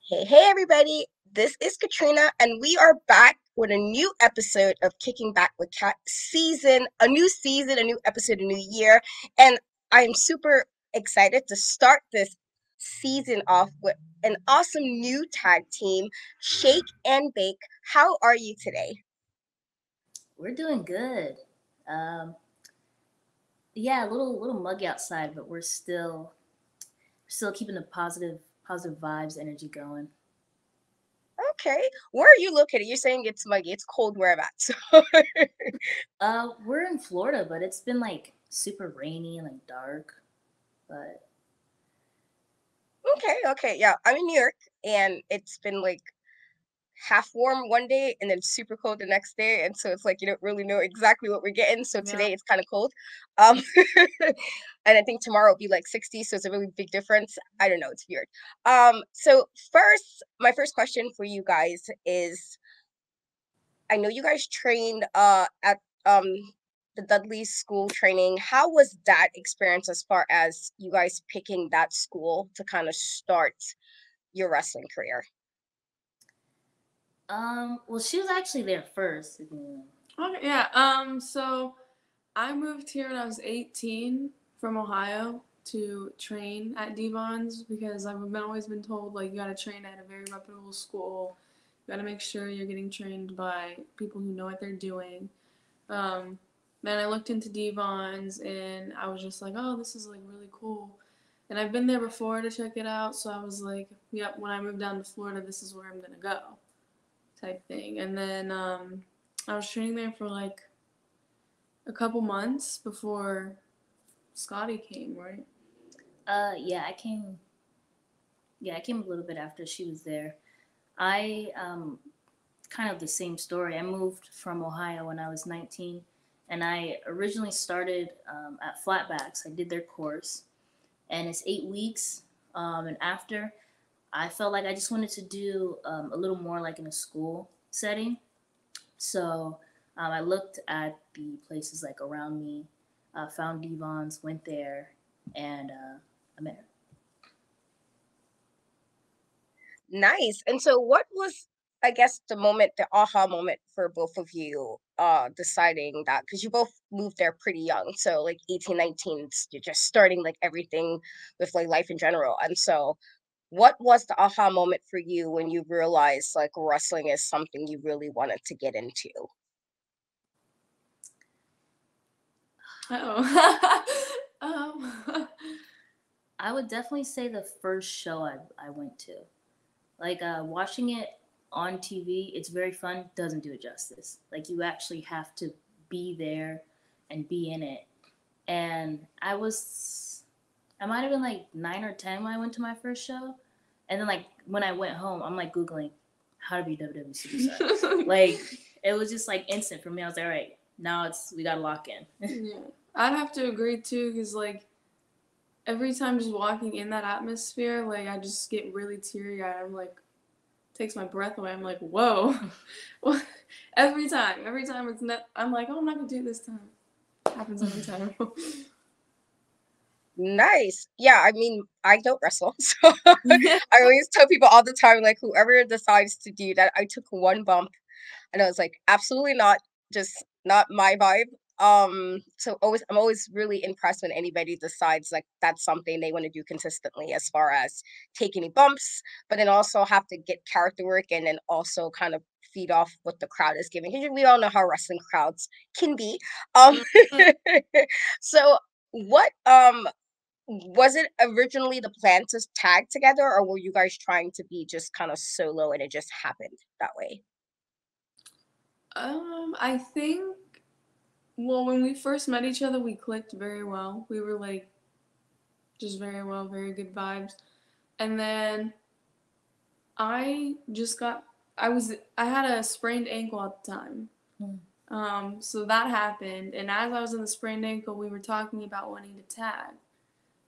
Hey, everybody. This is Katrina, and we are back with a new episode of Kicking Back with Kat season, a new episode, a new year. And I'm super excited to start this season off with an awesome new tag team, Shake and Bake. How are you today? We're doing good. Um, yeah, a little muggy outside, but we're still keeping the positive vibes, energy going. Okay. Where are you located? You're saying it's muggy. It's cold where I'm at. So We're in Florida, but it's been like super rainy and like dark. But okay. Yeah. I'm in New York, and it's been like half warm one day and then super cold the next day, and so it's like you don't really know exactly what we're getting. So yeah. today it's kind of cold, um and I think tomorrow will be like 60, so it's a really big difference. I don't know, it's weird. So first, my first question for you guys is, I know you guys trained at the Dudley school training. How was that experience as far as you guys picking that school to kind of start your wrestling career? Well, she was actually there first. If you Okay, yeah. So I moved here when I was 18 from Ohio to train at Devon's because always been told like you gotta train at a very reputable school. You gotta make sure you're getting trained by people who know what they're doing. Um, then I looked into Devon's and I was just like, oh, this is like really cool. And I've been there before to check it out, so I was like, yep. When I moved down to Florida, this is where I'm gonna go, type thing. And then I was training there for like a couple months before Scotty came, right? yeah, I came. Yeah, I came a little bit after she was there. I kind of the same story. I moved from Ohio when I was 19, and I originally started at Flatbacks. I did their course, and it's 8 weeks. And after, I felt like I just wanted to do a little more like in a school setting. So I looked at the places like around me, found Devon's, went there, and I met her. Nice. And so what was, I guess, the aha moment for both of you deciding that, because you both moved there pretty young. So like 18, 19, you're just starting like everything with like life in general. And so what was the aha moment for you when you realized like wrestling is something you really wanted to get into? Oh. I would definitely say the first show I went to. Like watching it on TV, it's very fun. Doesn't do it justice. Like you actually have to be there and be in it. And I might have been like 9 or 10 when I went to my first show. And then like when I went home, I'm like googling how to be WWE superstar. Like it was just like instant for me. I was like, all right, now we gotta lock in. Yeah, I'd have to agree too, because like every time just walking in that atmosphere, like I just get really teary eyed. I'm like, takes my breath away. I'm like, whoa. every time it's not. I'm like, oh, I'm not gonna do it this time. Happens every time. Nice. Yeah, I mean, I don't wrestle, so I always tell people all the time, like whoever decides to do that, I took one bump and I was like, absolutely not, just not my vibe. So I'm always really impressed when anybody decides like that's something they want to do consistently, as far as take any bumps, but then also have to get character work and then also kind of feed off what the crowd is giving. Because we all know how wrestling crowds can be. Um so what was it originally the plan to tag together, or were you guys trying to be just kind of solo and it just happened that way? I think. Well, when we first met each other, we clicked very well. We were like just very well, very good vibes. And then I just got. I had a sprained ankle at the time. Mm. So that happened, and as I was in the sprained ankle, we were talking about wanting to tag.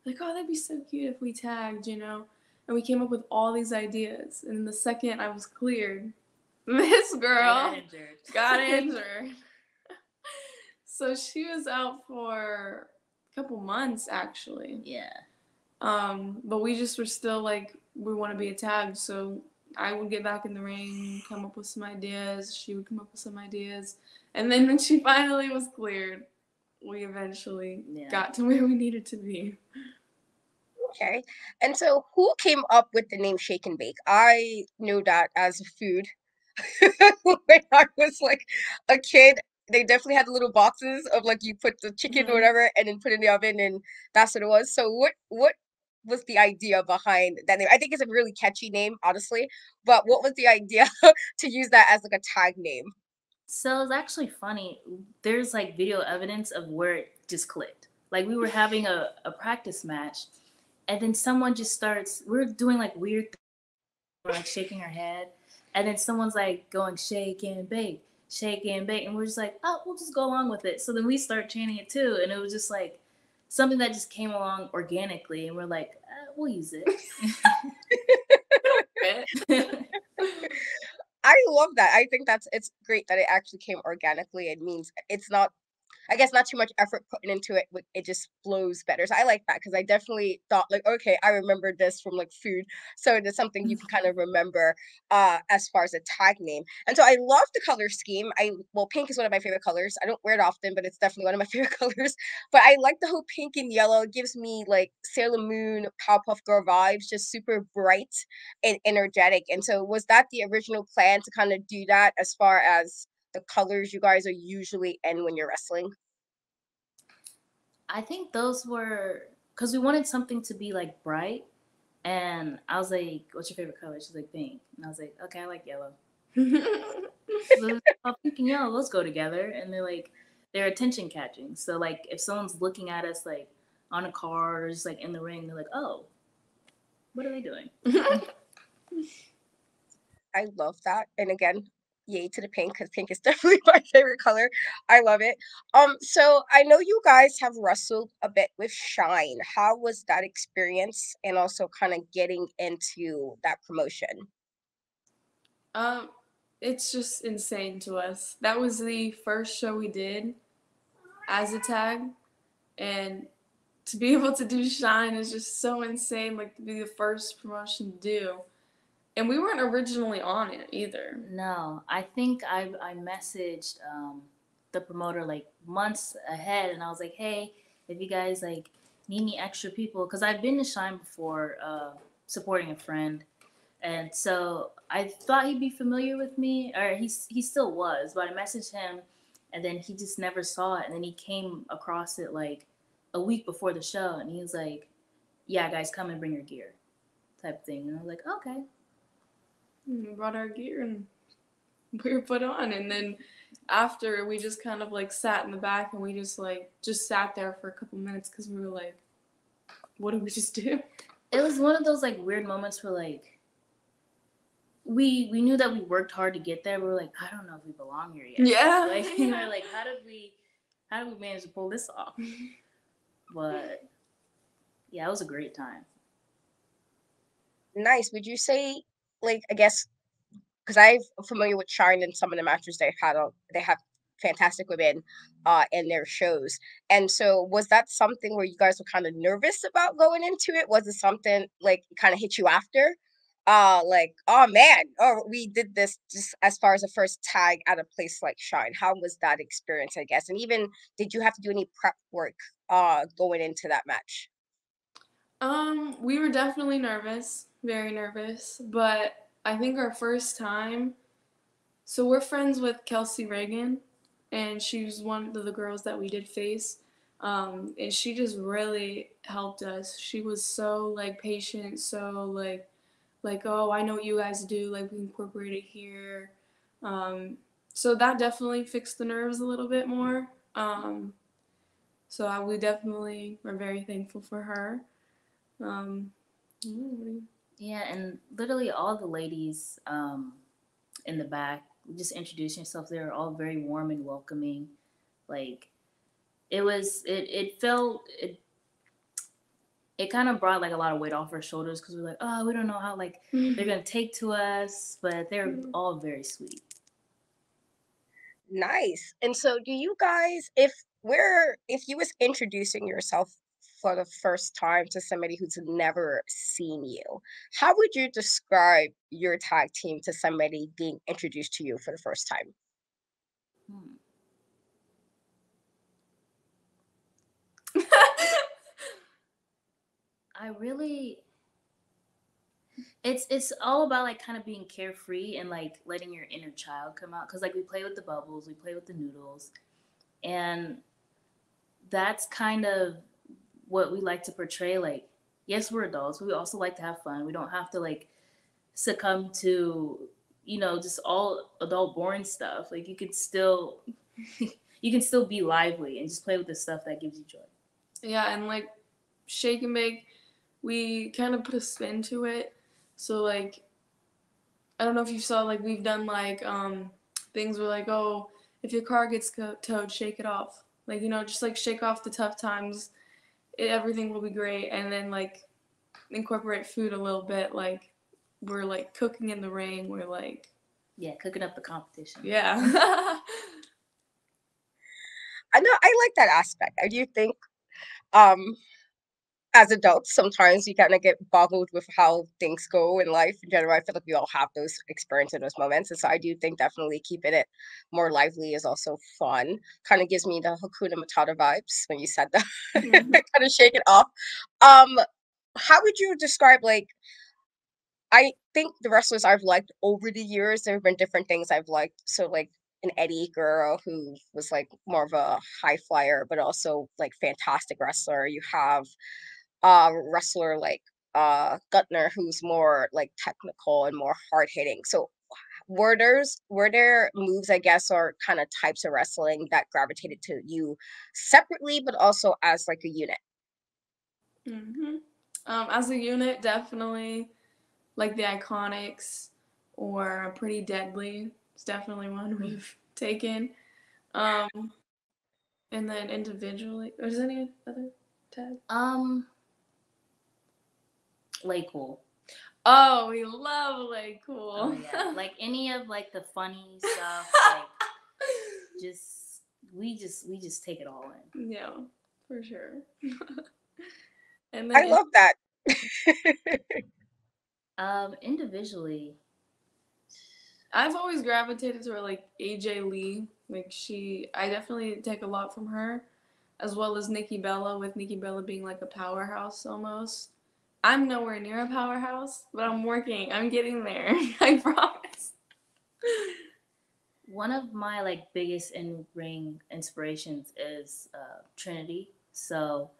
Like, oh, that'd be so cute if we tagged, you know? And we came up with all these ideas. And the second I was cleared, this girl got injured. So she was out for a couple months, actually. Yeah. But we just were still like we want to be a tag. So I would get back in the ring, come up with some ideas. She would come up with some ideas. And then when she finally was cleared, we eventually got to where we needed to be. Okay. And so who came up with the name Shake and Bake? I knew that as a food when I was like a kid. They definitely had little boxes of like you put the chicken or whatever and then put it in the oven and that's what it was. So what was the idea behind that name? I think it's a really catchy name, honestly. But what was the idea to use that as like a tag name? So it's actually funny. There's like video evidence of where it just clicked. Like we were having a practice match, and then someone just starts. We're doing like weird things, we're like shaking our head, and then someone's like going shake and bake, and we're just like, oh, we'll just go along with it. So then we start chanting it too, and it was just like something that just came along organically, and we're like, we'll use it. I love that. I think it's great that it actually came organically. It means it's not, I guess, not too much effort putting into it. It just flows better. So I like that because I definitely thought like, okay, I remember this from like food. So it's something you can kind of remember as far as a tag name. And so I love the color scheme. Well, pink is one of my favorite colors. I don't wear it often, but it's definitely one of my favorite colors. But I like the whole pink and yellow. It gives me like Sailor Moon, Powerpuff Girl vibes, just super bright and energetic. And so was that the original plan to kind of do that as far as the colors you guys are usually in when you're wrestling? I think those were because we wanted something to be like bright, and I was like, "What's your favorite color?" She's like, "Pink," and I was like, "Okay, I like yellow." So oh, pink and yellow, those go together, and they're attention catching. So like if someone's looking at us like on a card or just like in the ring, they're like, "Oh, what are they doing?" I love that. And again, yay to the pink because pink is definitely my favorite color. I love it. So I know you guys have wrestled a bit with Shine. How was that experience and also kind of getting into that promotion? Um, it's just insane to us. That was the first show we did as a tag, and to be able to do Shine is just so insane. Like to be the first promotion to do, and we weren't originally on it either. No, I think I messaged the promoter like months ahead, and I was like, "Hey, if you guys like need any extra people, because I've been to Shine before, supporting a friend, and so I thought he'd be familiar with me, or he still was, but I messaged him, and then he just never saw it, and then he came across it like a week before the show, and he was like, "Yeah, guys, come and bring your gear," type thing, and I was like, "Okay." And we brought our gear and we were put on, and then after we just kind of like sat in the back and we just sat there for a couple minutes because we were like, what did we just do? It was one of those like weird moments where like we knew that we worked hard to get there. We were like, I don't know if we belong here yet. Yeah. Like we were like, how did we manage to pull this off? But yeah, it was a great time. Nice. Would you say, like, I guess, because I'm familiar with Shine and some of the matches they have fantastic women in their shows. And so was that something where you guys were kind of nervous about going into it? Was it something like kind of hit you after? Like, oh man, oh we did this just as far as the first tag at a place like Shine. How was that experience, I guess? And even did you have to do any prep work going into that match? We were definitely nervous, very nervous, but I think our first time. So we're friends with Kelsey Reagan, and she's one of the girls that we did face. And she just really helped us. She was so like patient, so like oh I know what you guys do, like we incorporate it here. Um, so that definitely fixed the nerves a little bit more. We definitely are very thankful for her. Um, Yeah, and literally all the ladies in the back just introducing yourself. They were all very warm and welcoming. Like it felt it kind of brought like a lot of weight off our shoulders because we're like, oh, we don't know how like they're gonna take to us, but they're all very sweet. Nice. And so do you guys, if you was introducing yourself for the first time to somebody who's never seen you, how would you describe your tag team to somebody being introduced to you for the first time? Hmm. I really it's all about like kind of being carefree and like letting your inner child come out cuz like we play with the bubbles, we play with the noodles, and that's kind of what we like to portray. Like, yes, we're adults, but we also like to have fun. We don't have to like succumb to, just all adult boring stuff. Like you could still you can still be lively and just play with the stuff that gives you joy. Yeah, and like shake and bake, we kind of put a spin to it. So like I don't know if you saw, like we've done like things where like, oh, if your car gets towed, shake it off. Like, just like shake off the tough times. Everything will be great. And then like incorporate food a little bit. Like we're like cooking in the rain. We're like, Yeah, cooking up the competition. yeah. I know I like that aspect. I do think um as adults, sometimes we kind of get boggled with how things go in life in general. I feel like we all have those experiences, those moments. And so I do think definitely keeping it more lively is also fun. Kind of gives me the Hakuna Matata vibes when you said that. Mhm. Kind of shake it off. Um, how would you describe like I think the wrestlers I've liked over the years, there have been different things I've liked. So like an Eddie girl who was like more of a high flyer, but also like fantastic wrestler. You have wrestler like Guntner, who's more like technical and more hard hitting. So were there moves, I guess, or kind of types of wrestling that gravitated to you separately, but also as like a unit? hmm As a unit, definitely like the Iconics or Pretty Deadly. It's definitely one we've taken. Um, and then individually, or is there any other tag? Um, Lay Cool. Oh, we love like Oh cool. yeah, like any of like the funny stuff, like just we just take it all in. Yeah, for sure. And then I love that. Individually, I've always gravitated to her like AJ Lee. Like I definitely take a lot from her, as well as Nikki Bella, with Nikki Bella being like a powerhouse almost. I'm nowhere near a powerhouse, but I'm working. I'm getting there. I promise. one of my like biggest in ring inspirations is Trinity. So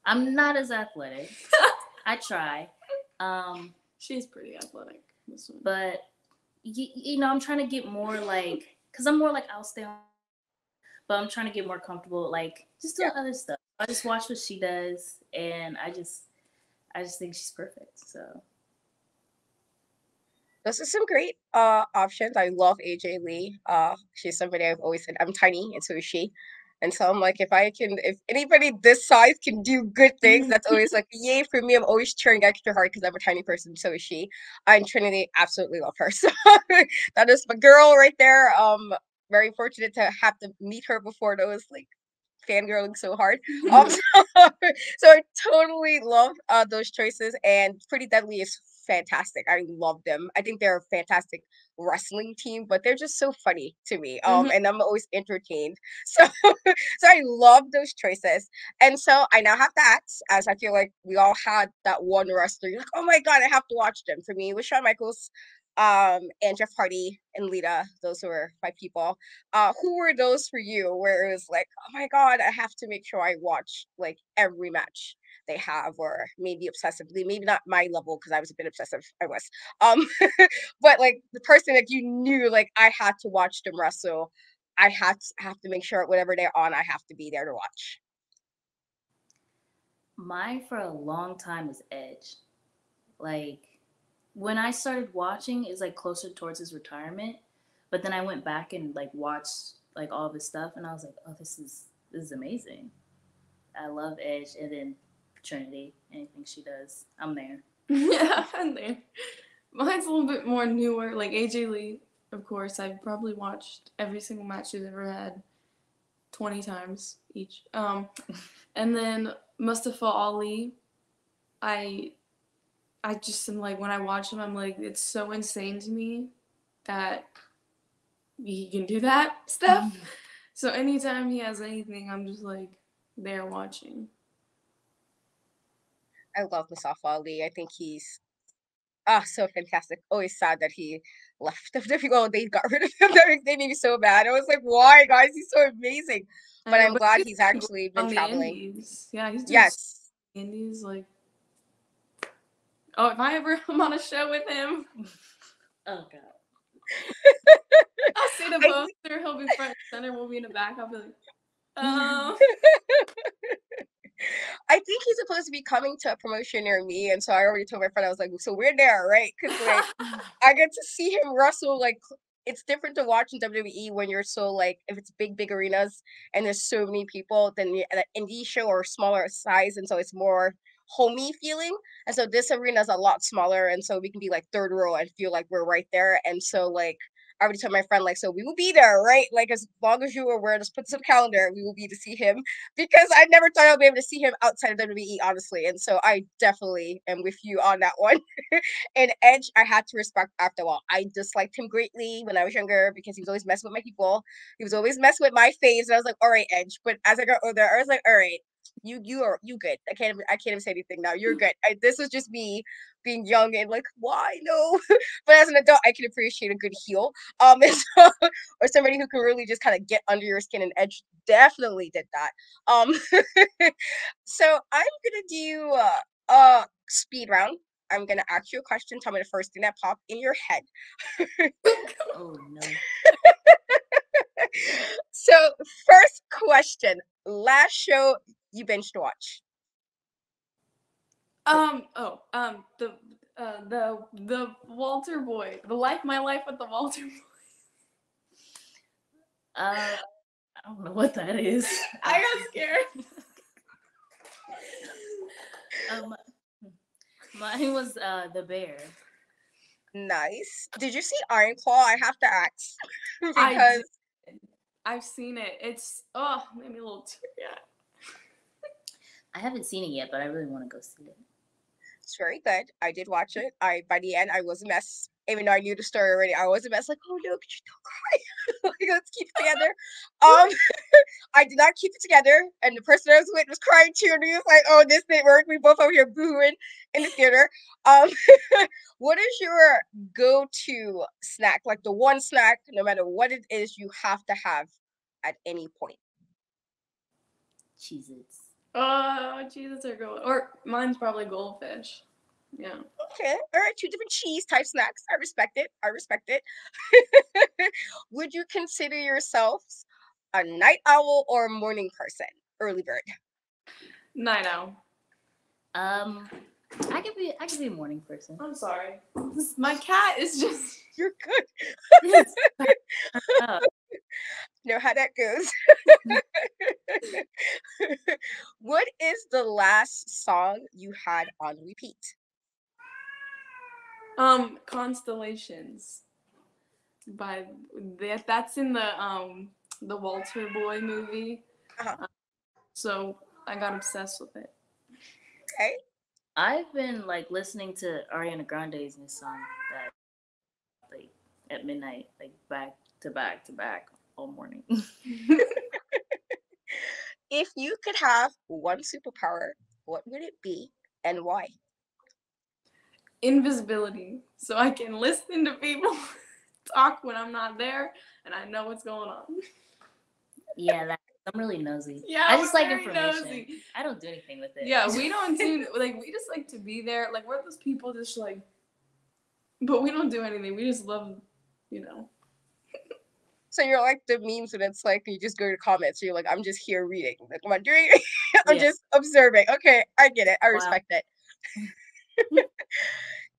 I'm not as athletic. I try, um, She's pretty athletic. This one. but I'm trying to get more like, cause I'm more like I'll stay on, but I'm trying to get more comfortable like just Yeah. doing other stuff. I just watch what she does, and I just think she's perfect. So Those are some great options. I love AJ Lee. She's somebody I've always said I'm tiny, and so is she. And so I'm like, if anybody this size can do good things, that's always like yay for me. I'm always cheering extra hard because I'm a tiny person, so is she. And Trinity, absolutely love her. So that is my girl right there. Very fortunate to have to meet her before those like fangirling so hard. So I totally love those choices, and Pretty Deadly is fantastic. I love them. I think they're a fantastic wrestling team, but they're just so funny to me. Mhm. And I'm always entertained. So, so I love those choices. And so I now have to ask, as I feel like we all had that one wrestler. You're like, oh my god, I have to watch them. For me, it was Shawn Michaels, and Jeff Hardy and Lita. Those were my people. Who were those for you where it was like, oh my god, I have to make sure I watch like every match they have, or maybe obsessively, maybe not my level because I was a bit obsessive. I was. Um but like the person that you knew like I had to watch them wrestle. I have to make sure whatever they're on, I have to be there to watch. mine for a long time was Edge. Like when I started watching, it was like closer towards his retirement. But then I went back and like watched like all of his stuff, and I was like, oh, this is amazing. I love Edge, and then Trinity. Anything she does, I'm there. Yeah, and there. Mine's a little bit more newer. Like AJ Lee, of course. I've probably watched every single match she's ever had 20 times each. And then Mustafa Ali. I I just am like, when I watch him, I'm like, it's so insane to me that he can do that stuff. So anytime he has anything, I'm just like there watching. I love Mustafa Ali. I think he's so fantastic. Always sad that he left WWE. Well, they got rid of him. They made me so bad. I was like, why, guys? He's so amazing. I But know, I'm but glad he's he's doing great actually been on the traveling. indies. Yeah, he's doing so Yes. the indies. Like, oh, if I ever am on a show with him, Oh god. I'll see the I poster. He'll be front and center. We'll be in the back. I'll be like, oh. I think he's supposed to be coming to a promotion near me, and so I already told my friend, I was like, so we're there, right? Because like I get to see him wrestle. Like it's different to watch in WWE when you're so like if it's big arenas and there's so many people than at an indie show or smaller size, and so it's more homey feeling. And so this arena is a lot smaller, and so we can be like third row and feel like we're right there. And so like I already told my friend like, so we will be there, right? Like as long as you are aware, just put some calendar, we will be to see him because I never thought I'd be able to see him outside of WWE, honestly. And so I definitely am with you on that one. And Edge, I had to respect after a while. I disliked him greatly when I was younger because he was always messing with my people. He was always messing with my face, and I was like, all right, Edge. But as I got older, I was like, all right, you good. I can't even say anything now. You're good. This is just me being young and like, why no? But as an adult, I can appreciate a good heel. And so, or somebody who can really just kind of get under your skin, and Edge definitely did that. So I'm gonna do speed round. I'm gonna ask you a question. Tell me the first thing that popped in your head. Oh no. So first question: last show you binged watch? The Walter boy, my life with the Walter boy. I don't know what that is. I got scared. Mine was the bear. Nice. Did you see Iron Claw? I have to ask I because did. I've seen it. It's made me a little teary-eyed. I haven't seen it yet, but I really want to go see it. it's very good. I did watch it. By the end I was a mess. Even though I knew the story already, I was a mess. Like, oh no, could you don't cry? Like, let's keep it together. I did not keep it together, and the person I was with was crying too. And he was like, "Oh, this didn't work." We both over here booing in the theater. Um, what is your go-to snack? Like the one snack, no matter what it is, you have to have at any point. Cheez-Its. Oh, Jesus, are going. Or mine's probably goldfish. Yeah. Okay, all right, two different cheese type snacks. I respect it. I respect it. Would you consider yourselves a night owl or a morning person? Early bird. Night owl. I could be a morning person. I'm sorry. My cat is just. You're good. Know how that goes. What is the last song you had on repeat? Constellations. By that's in the Walter Boy movie. Uh-huh. So I got obsessed with it. Okay. I've been like listening to Ariana Grande's new song that like at midnight, like back to back all morning. If you could have one superpower, what would it be and why? Invisibility, so I can listen to people talk when I'm not there, and I know what's going on. Yeah, I'm really nosy. Yeah, I just like very information. nosy. I don't do anything with it. Yeah, we don't do like we just like to be there. Like we're those people just like, but we don't do anything. We just love, you know. So you're like the memes and it's like you just go to comments. So you're like, I'm just here reading. Like, am I doing? I'm just observing. Okay, I get it. I respect it.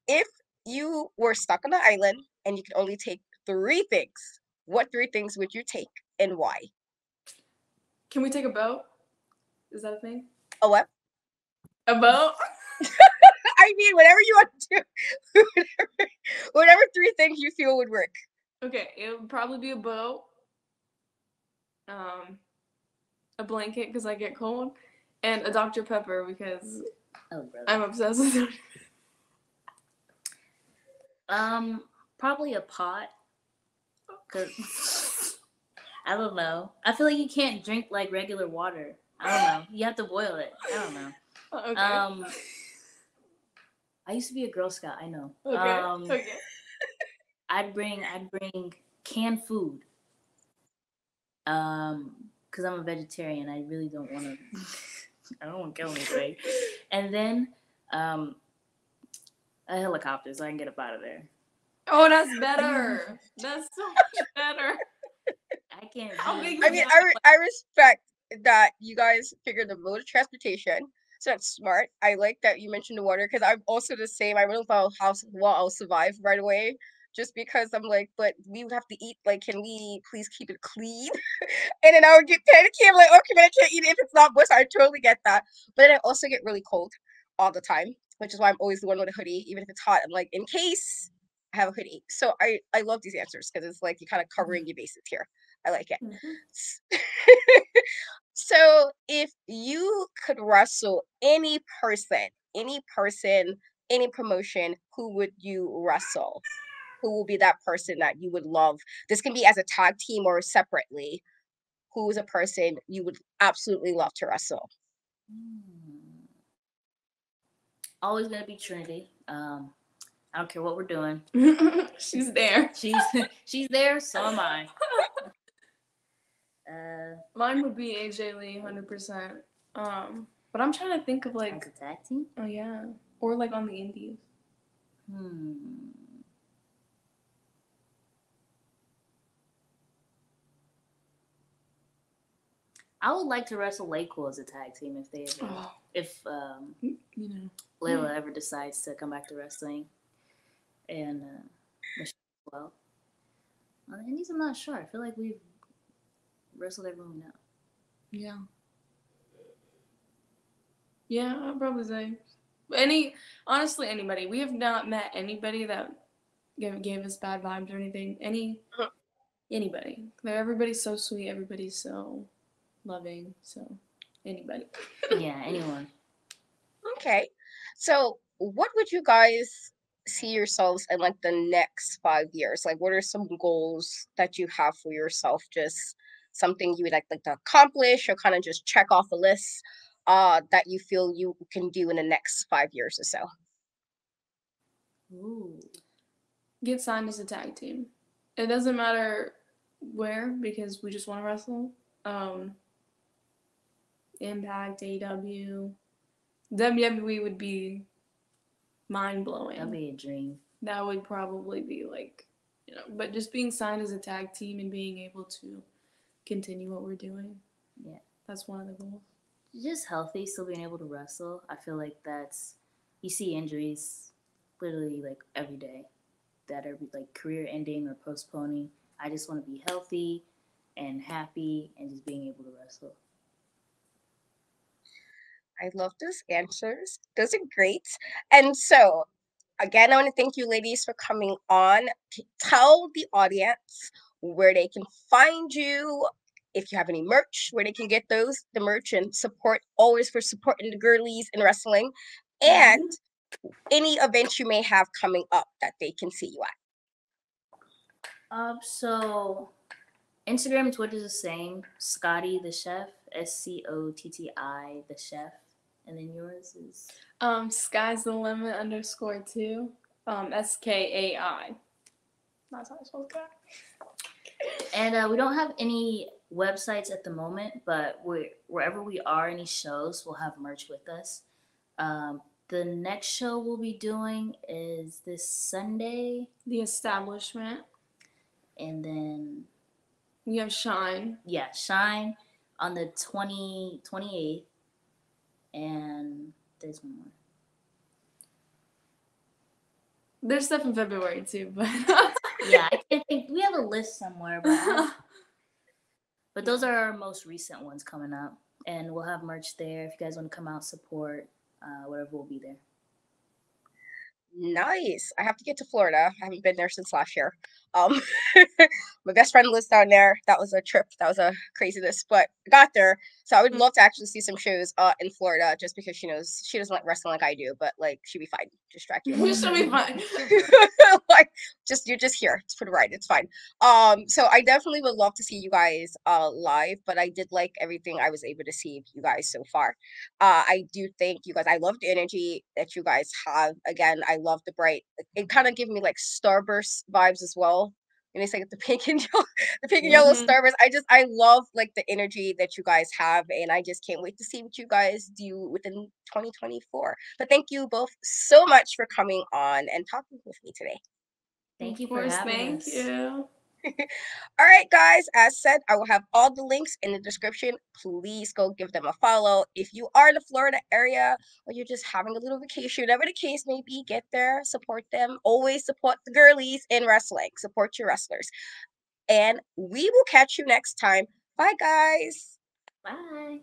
If you were stuck on an island and you could only take three things, what three things would you take and why? Can we take a boat? Is that a thing? A what? A boat? I mean, whatever you want to do. whatever three things you feel would work. Okay, it would probably be a boat. A blanket because I get cold, And a Dr. Pepper because brother. I'm obsessed with it. Probably a pot. Cause I don't know. I feel like you can't drink like regular water. I don't know. You have to boil it. I don't know. Okay. I used to be a Girl Scout. I know. Okay. I'd bring canned food. Because I'm a vegetarian. I really don't want to. I don't want to kill anything. And then, a helicopter so I can get up out of there. Oh, that's better. That's so much better. I can't. How big I mean, I respect that you guys figured the mode of transportation. So that's smart. I like that you mentioned the water because I'm also the same. I don't know how well I'll survive right away. Just because I'm like, but we would have to eat. Like, can we please keep it clean? And then I would get panicky. I'm like, okay, but I can't eat it if it's not moist. I totally get that. But then I also get really cold all the time, which is why I'm always the one with a hoodie, even if it's hot. I'm like, in case I have a hoodie. So I love these answers because it's like you're kind of covering your bases here. I like it. Mm-hmm. So if you could wrestle any person, any promotion, who would you wrestle? Who will be that person that you would love? This can be as a tag team or separately. Who is a person you would absolutely love to wrestle? Always gonna be Trinity. I don't care what we're doing. She's there. She's there. So am I. Mine would be AJ Lee, 100%. But I'm trying to think of like as a tag team. Oh yeah, or like on the indies. I would like to wrestle Laycool as a tag team if they ever, if Layla ever decides to come back to wrestling, and Michelle as well. On the indies, I'm not sure. I feel like we've wrestled everyone we know. Yeah, I'd probably say honestly, anybody. We have not met anybody that gave us bad vibes or anything. Anybody. Everybody's so sweet. Everybody's so loving. So anybody. Yeah, anyone. Okay. So what would you guys see yourselves in like the next 5 years? Like what are some goals that you have for yourself? Just something you would like to accomplish or kind of just check off a list that you feel you can do in the next 5 years or so? Ooh. Get signed as a tag team. It doesn't matter where because we just want to wrestle. Impact, AEW, WWE would be mind blowing. That'd be a dream. That would probably be like, but just being signed as a tag team and being able to continue what we're doing. Yeah. That's one of the goals. Just healthy, still being able to wrestle. I feel like you see injuries literally like every day that are like career ending or postponing. I just want to be healthy and happy and just being able to wrestle. I love those answers. Those are great. And so, again, I want to thank you ladies for coming on. Tell the audience where they can find you, if you have any merch, where they can get the merch and support, always for supporting the girlies in wrestling, and any events you may have coming up that they can see you at. So Instagram and Twitter is the same. Scotti the Chef, Scotti the Chef. And then yours is? Sky's the limit _2. SKAI. That's how I spell that. And we don't have any websites at the moment, but wherever we are, any shows, we'll have merch with us. The next show we'll be doing is this Sunday. The Establishment. And then we have Shine. Yeah, Shine on the 28th. And there's one more. There's stuff in February too, but yeah, I can't think. We have a list somewhere, but those are our most recent ones coming up, and we'll have merch there. If you guys want to come out support, whatever, will be there. Nice. I have to get to Florida. I haven't been there since last year. Um, my best friend lives down there. That was a trip. That was a craziness, but I got there. So I would love to actually see some shows in Florida just because she knows she doesn't like wrestling like I do, but like she'd be fine. Distract you. She'll be fine. Like you're just here. It's for the ride. It's fine. So I definitely would love to see you guys live, but I did like everything I was able to see of you guys so far. I do think you guys, I love the energy that you guys have. Again, I love the bright, it kind of gave me like Starburst vibes as well. And it's like the pink and yellow, the pink and yellow Mhm. Starburst. I love like the energy that you guys have, and I just can't wait to see what you guys do within 2024. But thank you both so much for coming on and talking with me today. Thank you Of for course, having thank us. you. All right, guys, as said, I will have all the links in the description. Please go give them a follow. If you are in the Florida area or you're just having a little vacation, whatever the case may be, get there, support them. Always support the girlies in wrestling. Support your wrestlers. And we will catch you next time. Bye, guys. Bye.